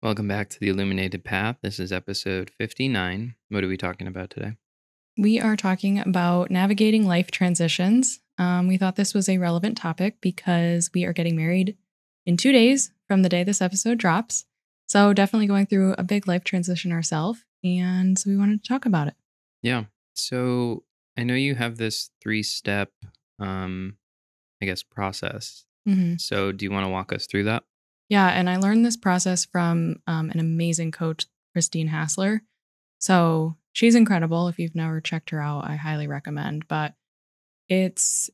Welcome back to the Illuminated Path. This is episode 59. What are we talking about today? We are talking about navigating life transitions. We thought this was a relevant topic because we are getting married in 2 days from the day this episode drops. So, definitely going through a big life transition ourselves. And so, we wanted to talk about it. Yeah. So I know you have this 3-step, um, process. hmm So do you want to walk us through that? Yeah. And I learned this process from an amazing coach, Christine Hassler. So, she's incredible. If you've never checked her out, I highly recommend. But it's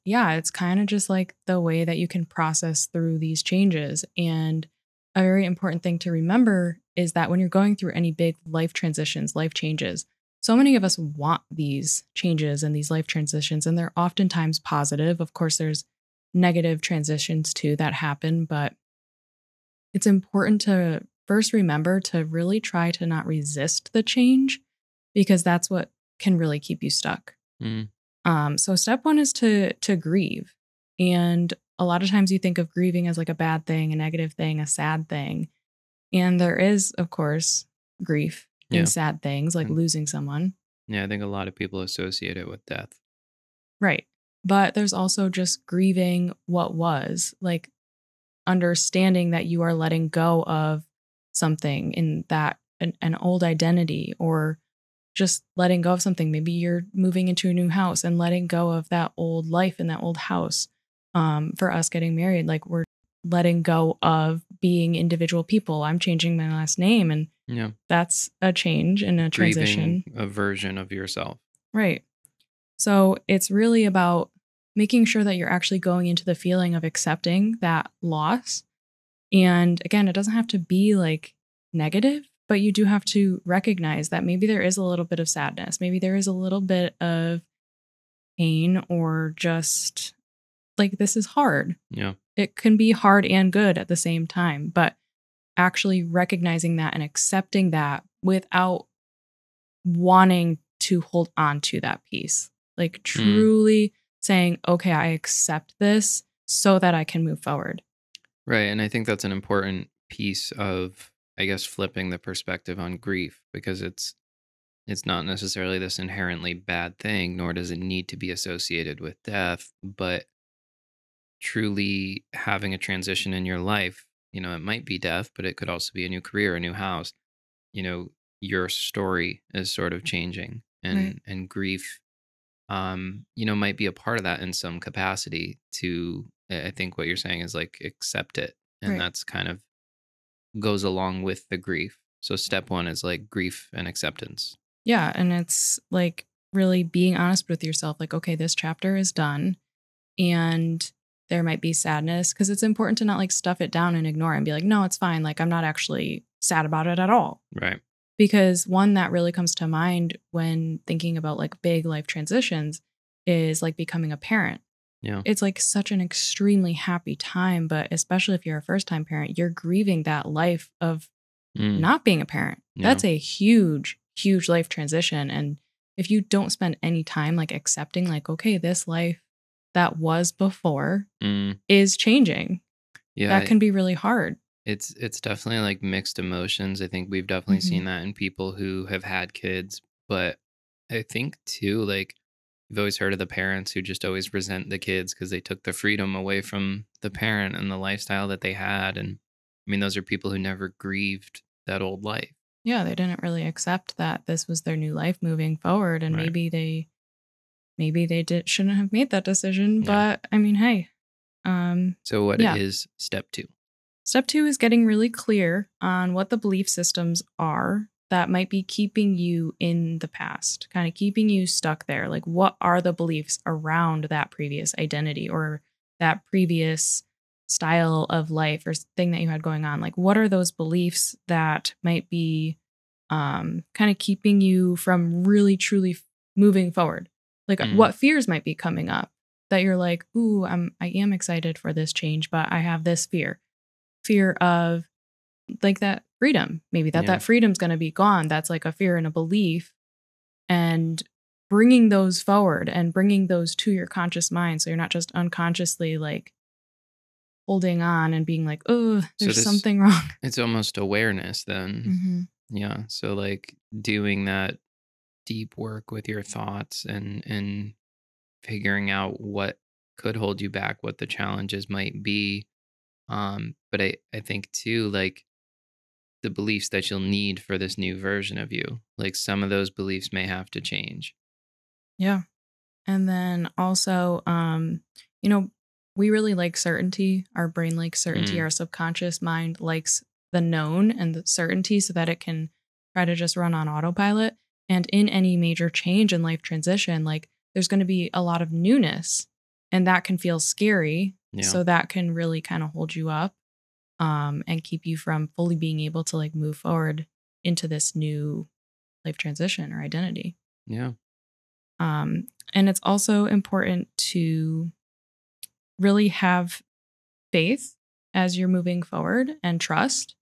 kind of just like the way that you can process through these changes. And a very important thing to remember is that when you're going through any big life transitions, life changes, so many of us want these changes and these life transitions, and they're oftentimes positive. Of course, there's negative transitions too that happen, but it's important to first remember to really try to not resist the change because that's what can really keep you stuck. Mm, So step one is to grieve. And a lot of times you think of grieving as like a bad thing, a negative thing, a sad thing. And there is, of course, grief in yeah. sad things like And losing someone. yeah, I think a lot of people associate it with death. Right. But there's also just grieving what was, like understanding that you are letting go of something in that an old identity or just letting go of something. Maybe you're moving into a new house and letting go of that old life in that old house. For us getting married, like we're letting go of being individual people. I'm changing my last name, and Yeah. that's a change and a Grieving transition. a version of yourself. Right. So it's really about making sure that you're actually going into the feeling of accepting that loss. And again, it doesn't have to be like negative, but you do have to recognize that maybe there is a little bit of sadness. Maybe there is a little bit of pain or just like this is hard. Yeah. It can be hard and good at the same time, but actually recognizing that and accepting that without wanting to hold on to that piece. Like Mm, truly saying, okay, I accept this so that I can move forward. right. And I think that's an important piece of, flipping the perspective on grief because it's not necessarily this inherently bad thing, nor does it need to be associated with death, but truly having a transition in your life, it might be death, but it could also be a new career, a new house. You know, your story is sort of changing Right. and grief might be a part of that in some capacity to I think what you're saying is like accept it. And Right. that's kind of goes along with the grief. So step one is like grief and acceptance. Yeah. And it's like really being honest with yourself like, okay, this chapter is done. And there might be sadness because it's important to not like stuff it down and ignore it and be like, no, it's fine. Like, I'm not actually sad about it at all. Right. Because one that really comes to mind when thinking about like big life transitions is like becoming a parent. Yeah. It's like such an extremely happy time, but especially if you're a first time parent, you're grieving that life of Mm, not being a parent. yeah. That's a huge, huge life transition. And if you don't spend any time like accepting, like, okay, this life that was before Mm, is changing, that yeah. can be really hard. It's definitely like mixed emotions. I think we've definitely hmm seen that in people who have had kids, but I think too like you've always heard of the parents who just always resent the kids because they took the freedom away from the parent and the lifestyle that they had. And I mean, those are people who never grieved that old life. Yeah, they didn't really accept that this was their new life moving forward. And Right. maybe they did shouldn't have made that decision. Yeah. But I mean, hey, um, So, what yeah. is step two? Step two is getting really clear on what the belief systems are that might be keeping you in the past, kind of keeping you stuck there. Like, what are the beliefs around that previous identity or that previous style of life or thing that you had going on? Like, what are those beliefs that might be kind of keeping you from really truly moving forward? Like, Mm, what fears might be coming up that you're like, ooh, I am excited for this change, but I have this fear of like that freedom, maybe yeah. that freedom's going to be gone. That's like a fear and a belief, and bringing those forward and bringing those to your conscious mind. So you're not just unconsciously like holding on and being like, oh, So there's this something wrong. it's almost awareness then. Hmm. Yeah. So like doing that deep work with your thoughts and figuring out what could hold you back, what the challenges might be. But I think too, like the beliefs that you'll need for this new version of you, like some of those beliefs may have to change. Yeah. And then also, you know, we really like certainty. Our brain likes certainty. Mm, Our subconscious mind likes the known and the certainty so that it can try to just run on autopilot. And in any major change in life transition, like there's going to be a lot of newness and that can feel scary. yeah. So that can really kind of hold you up and keep you from fully being able to like move forward into this new life transition or identity. Yeah. And it's also important to really have faith as you're moving forward and trust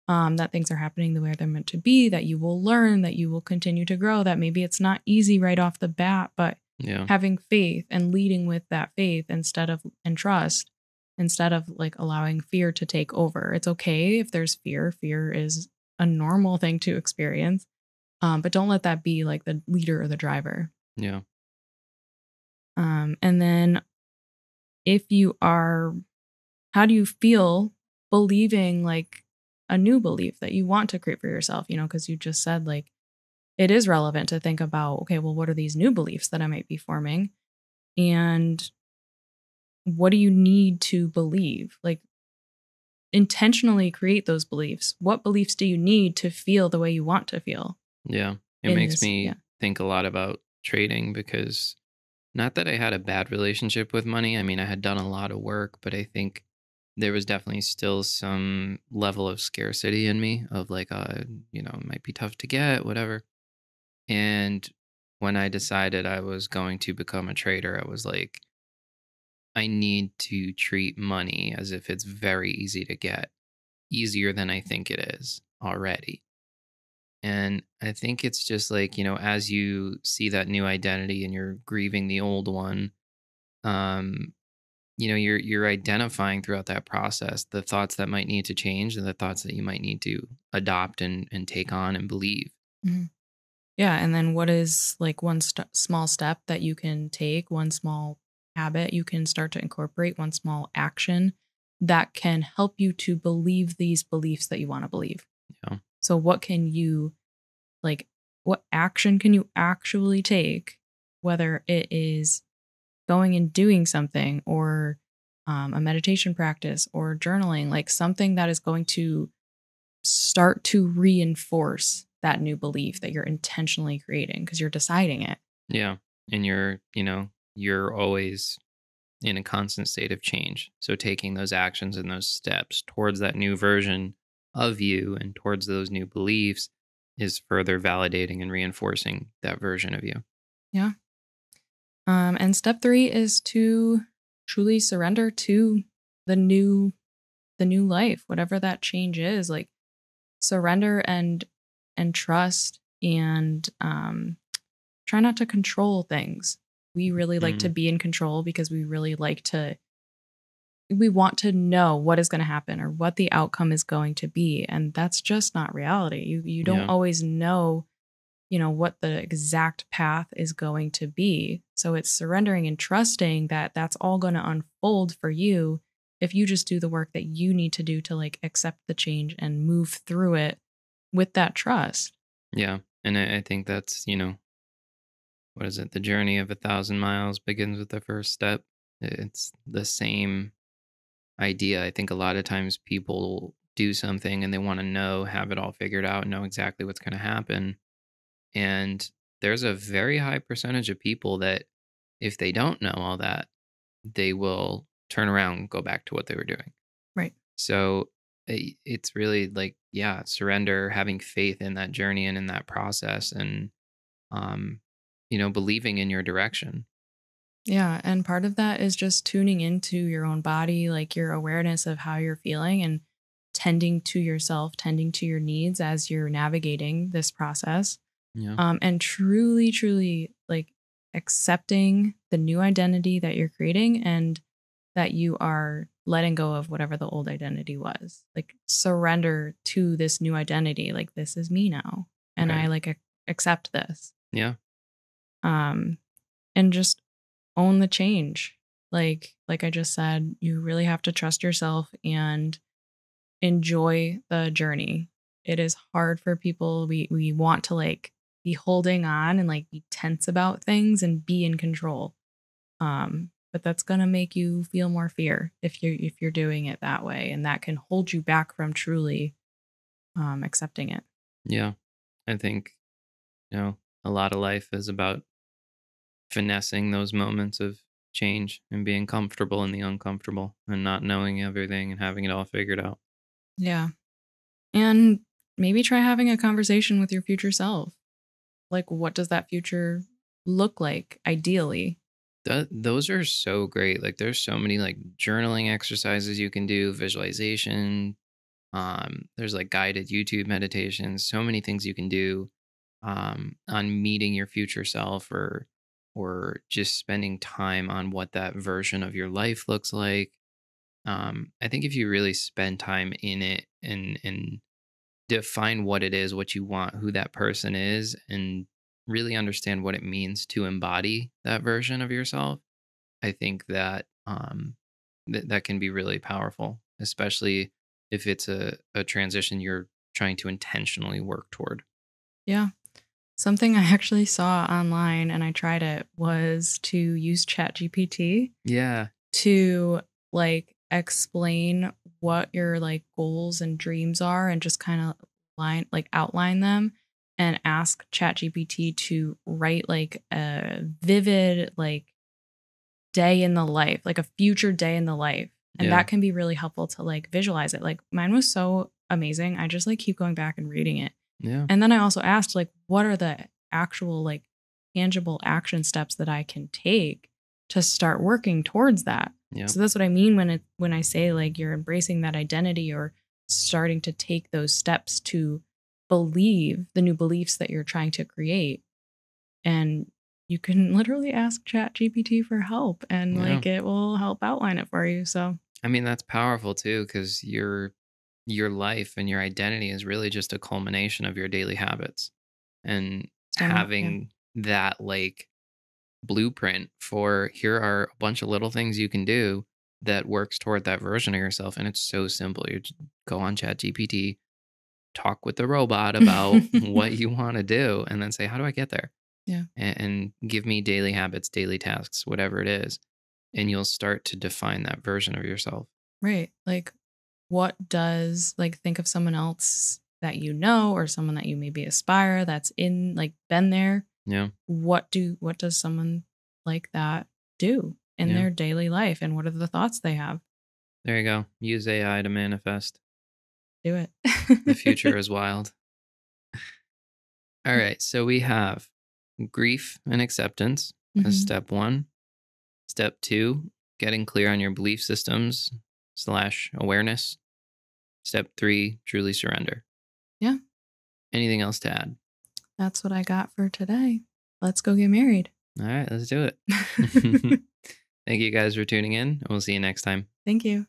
that things are happening the way they're meant to be, that you will learn, that you will continue to grow, that maybe it's not easy right off the bat, but Yeah. having faith and leading with that faith instead of and trust instead of like allowing fear to take over. It's okay if there's fear. Fear is a normal thing to experience, but don't let that be like the leader or the driver. Yeah. And then if you are, how do you feel believing like a new belief that you want to create for yourself? Because you just said like it is relevant to think about, okay, well, what are these new beliefs that I might be forming? And what do you need to believe? Like intentionally create those beliefs. What beliefs do you need to feel the way you want to feel Yeah. It in makes this? Yeah. me think a lot about trading because not that I had a bad relationship with money. I mean, I had done a lot of work, but I think there was definitely still some level of scarcity in me of like, it might be tough to get, whatever. And when I decided I was going to become a trader, I was like, I need to treat money as if it's very easy to get, easier than I think it is already. And I think it's just like, as you see that new identity and you're grieving the old one, um, you're identifying throughout that process the thoughts that might need to change and the thoughts that you might need to adopt and take on and believe. Mhm. Yeah. And then what is like one small step that you can take, one small habit you can start to incorporate, one small action that can help you to believe these beliefs that you want to believe? Yeah. So, what can you like, what action can you actually take, whether it is going and doing something or a meditation practice or journaling, like something that is going to start to reinforce that new belief that you're intentionally creating because you're deciding it. Yeah. And you're always in a constant state of change. So taking those actions and those steps towards that new version of you and towards those new beliefs is further validating and reinforcing that version of you. Yeah. And step three is to truly surrender to the new the new life, whatever that change is. Like surrender and trust and try not to control things. We really like to Mm, be in control because we really like to we want to know what is going to happen or what the outcome is going to be, and that's just not reality. You don't yeah. always know, what the exact path is going to be. So it's surrendering and trusting that that's all going to unfold for you if you just do the work that you need to do to like accept the change and move through it with that trust. Yeah. And I think that's, what is it? The journey of 1,000 miles begins with the first step. It's the same idea. I think a lot of times people do something and they want to have it all figured out, know exactly what's going to happen. And there's a very high percentage of people that, if they don't know all that, they will turn around and go back to what they were doing. Right. So it's really like, yeah, surrender, having faith in that journey and in that process, and um, believing in your direction. Yeah, and part of that is just tuning into your own body, like your awareness of how you're feeling and tending to yourself, tending to your needs as you're navigating this process. Yeah. And truly, truly like accepting the new identity that you're creating and that you are letting go of whatever the old identity was. Like surrender to this new identity. Like this is me now. And I Right. like accept this. Yeah. Um and just own the change. Like I just said, you really have to trust yourself and enjoy the journey. It is hard for people. We want to like be holding on and like be tense about things and be in control. But that's gonna make you feel more fear if you're doing it that way, and that can hold you back from truly accepting it. Yeah. I think, a lot of life is about finessing those moments of change and being comfortable in the uncomfortable and not knowing everything and having it all figured out. Yeah. And maybe try having a conversation with your future self. Like, what does that future look like ideally? Those are so great. Like there's so many like journaling exercises you can do, visualization. There's like guided YouTube meditations, so many things you can do on meeting your future self or just spending time on what that version of your life looks like. I think if you really spend time in it and define what it is, what you want, who that person is, and really understand what it means to embody that version of yourself, I think that that can be really powerful, especially if it's a transition you're trying to intentionally work toward. Yeah. Something I actually saw online and I tried it was to use ChatGPT Yeah. to like explain what your like goals and dreams are and just kind of outline them and ask ChatGPT to write like a vivid like day in the life, like a future day in the life. And Yeah. that can be really helpful to like visualize it. Like mine was so amazing. I just like keep going back and reading it. Yeah. And then I also asked like what are the actual like tangible action steps that I can take to start working towards that. Yeah. So that's what I mean when I say like you're embracing that identity or starting to take those steps to believe the new beliefs that you're trying to create. And you can literally ask Chat GPT for help and Yeah. like it will help outline it for you. So I mean, that's powerful too, because your life and your identity is really just a culmination of your daily habits. And yeah. having that like blueprint for here are a bunch of little things you can do that works toward that version of yourself. And it's so simple. You just go on Chat GPT, talk with the robot about what you want to do, and then say, how do I get there? Yeah. And give me daily habits, daily tasks, whatever it is. And you'll start to define that version of yourself. Right. Like what does like think of someone else that you know or someone that you maybe aspire that's in like been there. Yeah. What does someone like that do in Yeah. their daily life and what are the thoughts they have? There you go. Use AI to manifest. Do The it. future is wild. All right. So we have grief and acceptance as Mhm. step one. Step two, getting clear on your belief systems slash awareness. Step three, truly surrender. Yeah, Anything else to add? that's what I got for today. Let's go get married. All right, let's do it. Thank you guys for tuning in, and we'll see you next time. Thank you.